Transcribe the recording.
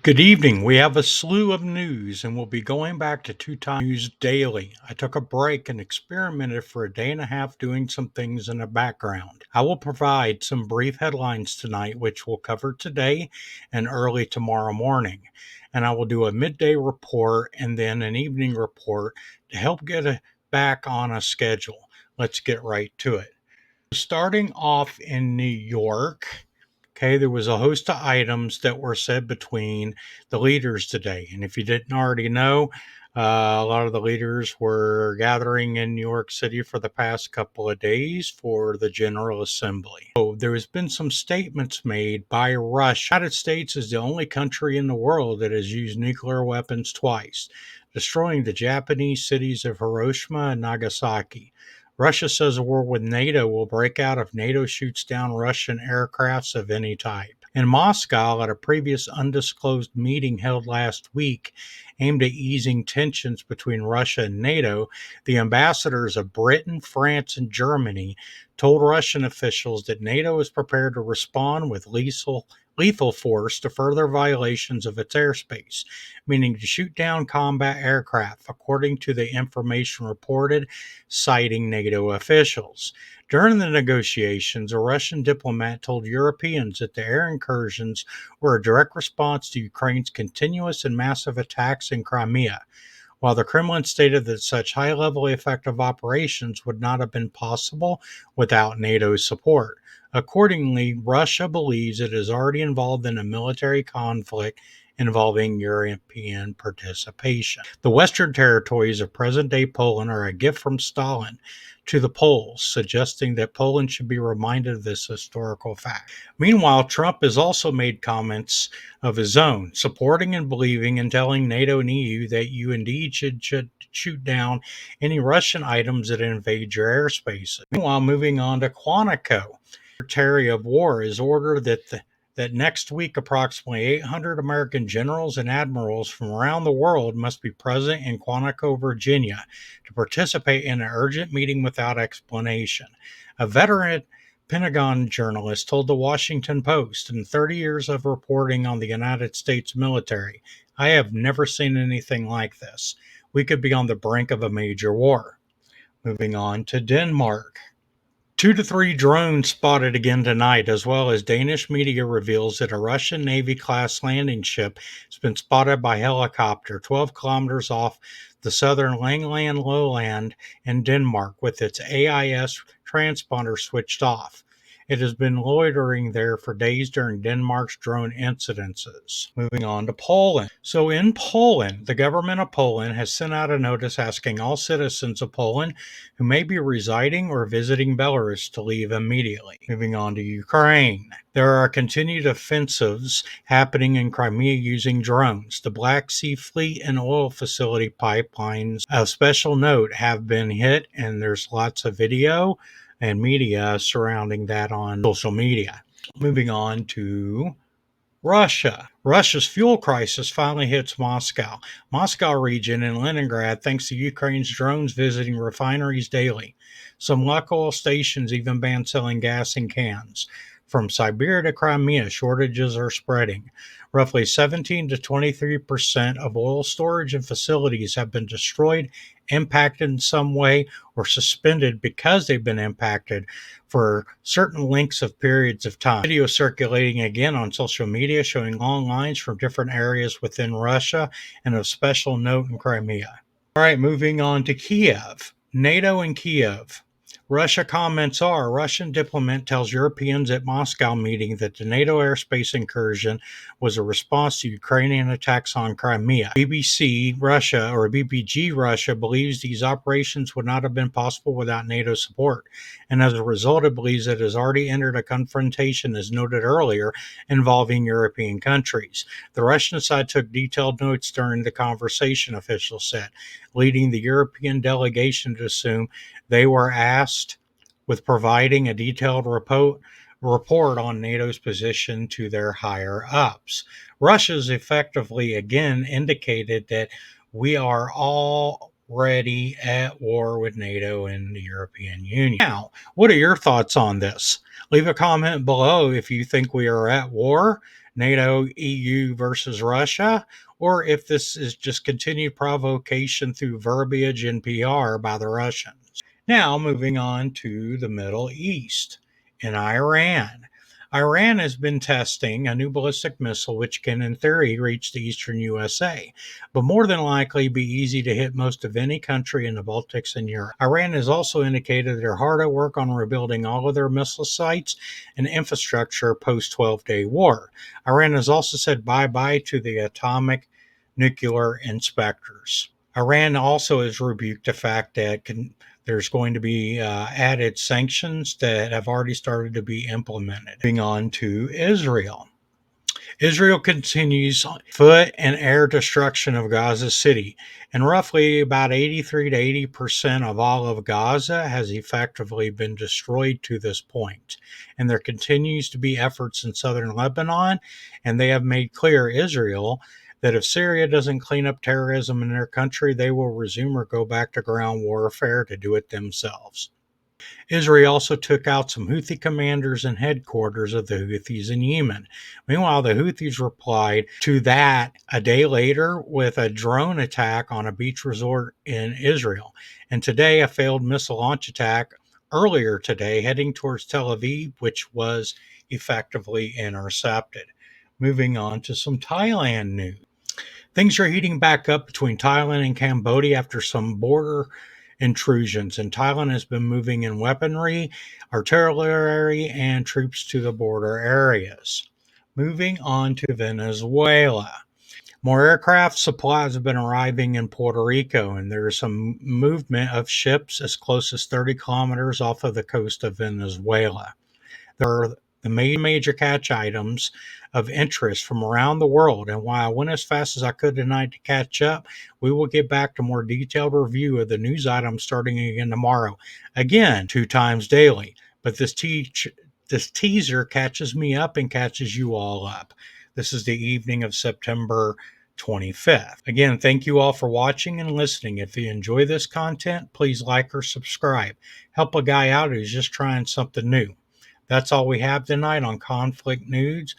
Good evening. We have a slew of news, and we'll be going back to two times news daily. I took a break and experimented for a day and a half doing some things in the background. I will provide some brief headlines tonight, which we'll cover today and early tomorrow morning. And I will do a midday report and then an evening report to help get it back on a schedule. Let's get right to it. Starting off in New York, okay, there was a host of items that were said between the leaders today. And if you didn't already know, a lot of the leaders were gathering in New York City for the past couple of days for the General Assembly. So there has been some statements made by Russia. The United States is the only country in the world that has used nuclear weapons twice, destroying the Japanese cities of Hiroshima and Nagasaki. Russia says a war with NATO will break out if NATO shoots down Russian aircrafts of any type. In Moscow, at a previous undisclosed meeting held last week aimed at easing tensions between Russia and NATO, the ambassadors of Britain, France, and Germany told Russian officials that NATO is prepared to respond with lethal force to further violations of its airspace, meaning to shoot down combat aircraft, according to the information reported, citing NATO officials. During the negotiations, a Russian diplomat told Europeans that the air incursions were a direct response to Ukraine's continuous and massive attacks in Crimea, while the Kremlin stated that such high-level effective operations would not have been possible without NATO's support. Accordingly, Russia believes it is already involved in a military conflict involving European participation. The western territories of present-day Poland are a gift from Stalin to the Poles, suggesting that Poland should be reminded of this historical fact. Meanwhile, Trump has also made comments of his own, supporting and believing and telling NATO and EU that you indeed should shoot down any Russian items that invade your airspace. Meanwhile, moving on to Quantico, Secretary of War has ordered that next week approximately 800 American generals and admirals from around the world must be present in Quantico, Virginia, to participate in an urgent meeting without explanation. A veteran Pentagon journalist told the Washington Post, in 30 years of reporting on the United States military, I have never seen anything like this. We could be on the brink of a major war. Moving on to Denmark. 2 to 3 drones spotted again tonight, as well as Danish media reveals that a Russian Navy-class landing ship has been spotted by helicopter 12 kilometers off the southern Langland lowland in Denmark with its AIS transponder switched off. It has been loitering there for days during Denmark's drone incidences. Moving on to Poland. So in Poland, the government of Poland has sent out a notice asking all citizens of Poland who may be residing or visiting Belarus to leave immediately. Moving on to Ukraine. There are continued offensives happening in Crimea using drones. The Black Sea Fleet and oil facility pipelines of special note have been hit, and there's lots of video and media surrounding that on social media. Moving on to Russia. Russia's fuel crisis finally hits Moscow. Moscow region and Leningrad thanks to Ukraine's drones visiting refineries daily. Some local stations even ban selling gas in cans. From Siberia to Crimea, shortages are spreading. Roughly 17 to 23% of oil storage and facilities have been destroyed, impacted in some way, or suspended because they've been impacted for certain lengths of periods of time. Video circulating again on social media showing long lines from different areas within Russia and of special note in Crimea. All right, moving on to Kiev. NATO and Kiev. Russia comments are Russian diplomat tells Europeans at Moscow meeting that the NATO airspace incursion was a response to Ukrainian attacks on Crimea. BBC Russia or BBG Russia believes these operations would not have been possible without NATO support, and as a result it believes it has already entered a confrontation, as noted earlier, involving European countries. The Russian side took detailed notes during the conversation, officials said, leading the European delegation to assume they were asked with providing a detailed report on NATO's position to their higher ups. Russia's effectively again indicated that we are already at war with NATO and the European Union. Now, what are your thoughts on this? Leave a comment below if you think we are at war NATO, EU versus Russia, or if this is just continued provocation through verbiage and PR by the Russians. Now, moving on to the Middle East in Iran. Iran has been testing a new ballistic missile which can, in theory, reach the eastern USA, but more than likely be easy to hit most of any country in the Baltics and Europe. Iran has also indicated they're hard at work on rebuilding all of their missile sites and infrastructure post 12-day war. Iran has also said bye bye to the atomic nuclear inspectors. Iran also has rebuked the fact that there's going to be added sanctions that have already started to be implemented. Moving on to Israel. Israel continues foot and air destruction of Gaza City, and roughly about 83 to 80% of all of Gaza has effectively been destroyed to this point. And there continues to be efforts in southern Lebanon, and they have made clear, Israel, that if Syria doesn't clean up terrorism in their country, they will resume or go back to ground warfare to do it themselves. Israel also took out some Houthi commanders and headquarters of the Houthis in Yemen. Meanwhile, the Houthis replied to that a day later with a drone attack on a beach resort in Israel. And today, a failed missile launch attack earlier today heading towards Tel Aviv, which was effectively intercepted. Moving on to some Thailand news. Things are heating back up between Thailand and Cambodia after some border intrusions, and Thailand has been moving in weaponry, artillery, and troops to the border areas. Moving on to Venezuela. More aircraft supplies have been arriving in Puerto Rico, and there is some movement of ships as close as 30 kilometers off of the coast of Venezuela. There are the major catch items of interest from around the world. And while I went as fast as I could tonight to catch up, we will get back to more detailed review of the news items starting again tomorrow. Again, 2 times daily. But this teaser catches me up and catches you all up. This is the evening of September 25th. Again, thank you all for watching and listening. If you enjoy this content, please like or subscribe. Help a guy out who's just trying something new. That's all we have tonight on Conflict News.